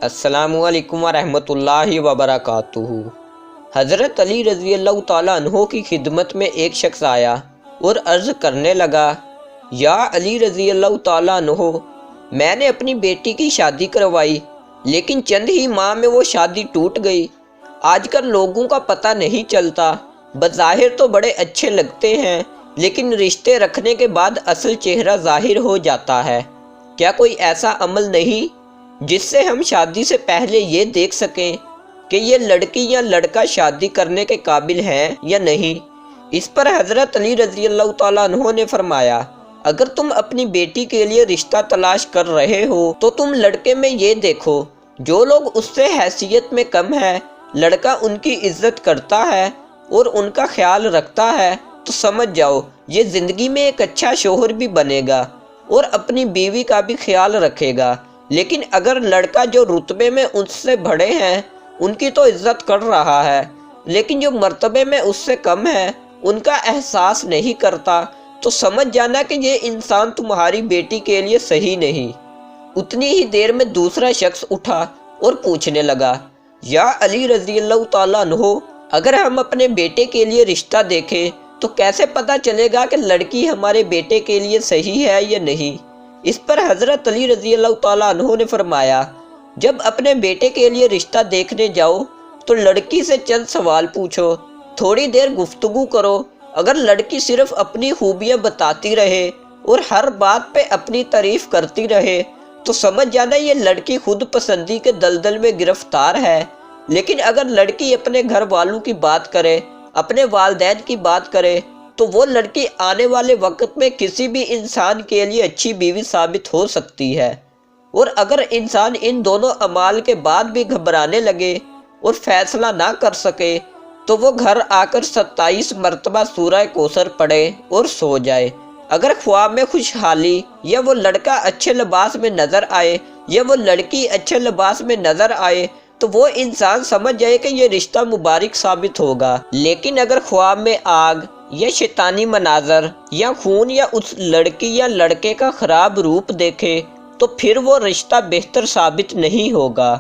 السلام علیکم ورحمۃ اللہ وبرکاتہ۔ حضرت علی رضی اللہ تعالیٰ عنہ کی خدمت میں ایک شخص آیا اور عرض کرنے لگا، یا علی رضی اللہ تعالیٰ عنہ، میں نے اپنی بیٹی کی شادی کروائی لیکن چند ہی ماہ میں وہ شادی ٹوٹ گئی۔ آج کل لوگوں کا پتہ نہیں چلتا، بظاہر تو بڑے اچھے لگتے ہیں لیکن رشتے رکھنے کے بعد اصل چہرہ ظاہر ہو جاتا ہے۔ کیا کوئی ایسا عمل نہیں جس سے ہم شادی سے پہلے یہ دیکھ سکیں کہ یہ لڑکی یا لڑکا شادی کرنے کے قابل ہے یا نہیں؟ اس پر حضرت علی رضی اللہ تعالیٰ عنہ نے فرمایا، اگر تم اپنی بیٹی کے لیے رشتہ تلاش کر رہے ہو تو تم لڑکے میں یہ دیکھو، جو لوگ اس سے حیثیت میں کم ہے، لڑکا ان کی عزت کرتا ہے اور ان کا خیال رکھتا ہے تو سمجھ جاؤ یہ زندگی میں ایک اچھا شوہر بھی بنے گا اور اپنی بیوی کا بھی خیال رکھے گا۔ لیکن اگر لڑکا جو رتبے میں ان سے بڑے ہیں ان کی تو عزت کر رہا ہے لیکن جو مرتبے میں اس سے کم ہے ان کا احساس نہیں کرتا تو سمجھ جانا کہ یہ انسان تمہاری بیٹی کے لیے صحیح نہیں۔ اتنی ہی دیر میں دوسرا شخص اٹھا اور پوچھنے لگا، یا علی رضی اللہ تعالیٰ عنہ، اگر ہم اپنے بیٹے کے لیے رشتہ دیکھیں تو کیسے پتہ چلے گا کہ لڑکی ہمارے بیٹے کے لیے صحیح ہے یا نہیں؟ اس پر حضرت علی رضی اللہ تعالیٰ عنہ نے فرمایا، جب اپنے بیٹے کے لیے رشتہ دیکھنے جاؤ تو لڑکی سے چند سوال پوچھو، تھوڑی دیر گفتگو کرو۔ اگر لڑکی صرف اپنی خوبیاں بتاتی رہے اور ہر بات پہ اپنی تعریف کرتی رہے تو سمجھ جانا یہ لڑکی خود پسندی کے دلدل میں گرفتار ہے۔ لیکن اگر لڑکی اپنے گھر والوں کی بات کرے، اپنے والدین کی بات کرے تو وہ لڑکی آنے والے وقت میں کسی بھی انسان کے لیے اچھی بیوی ثابت ہو سکتی ہے۔ اور اگر انسان ان دونوں اعمال کے بعد بھی گھبرانے لگے اور فیصلہ نہ کر سکے تو وہ گھر آ کر 27 مرتبہ سورہ کوثر پڑھے اور سو جائے۔ اگر خواب میں خوشحالی یا وہ لڑکا اچھے لباس میں نظر آئے یا وہ لڑکی اچھے لباس میں نظر آئے تو وہ انسان سمجھ جائے کہ یہ رشتہ مبارک ثابت ہوگا۔ لیکن اگر خواب میں آگ یا شیطانی مناظر یا خون یا اس لڑکی یا لڑکے کا خراب روپ دیکھے تو پھر وہ رشتہ بہتر ثابت نہیں ہوگا۔